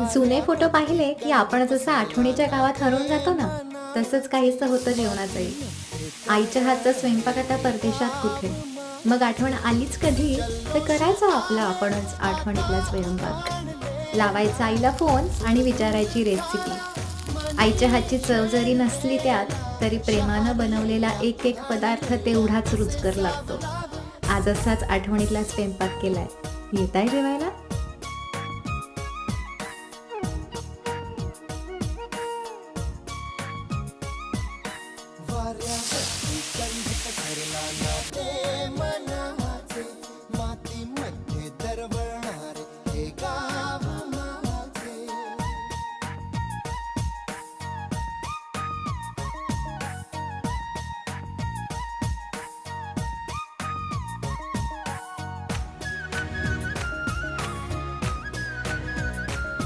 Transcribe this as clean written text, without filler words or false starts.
जुने फोटो पाहिले की आपण जसं आठवणीच्या गावात हरवून जातो ना, तसंच काहीसं होतं जेवणाचंही. आईच्या हातचा स्वयंपाक आता परदेशात कुठे. मग आठवण आलीच कधी, तर करायचा आपला आपणच आठवणीतला स्वयंपाक. लावायचा आईला फोन आणि विचारायची रेसिपी. आईच्या हातची चव जरी नसली त्यात, तरी प्रेमानं बनवलेला एक एक पदार्थ तेवढाच रुचकर लागतो. आज असाच आठवणीतला स्वयंपाक केलाय. येताय जेवायला?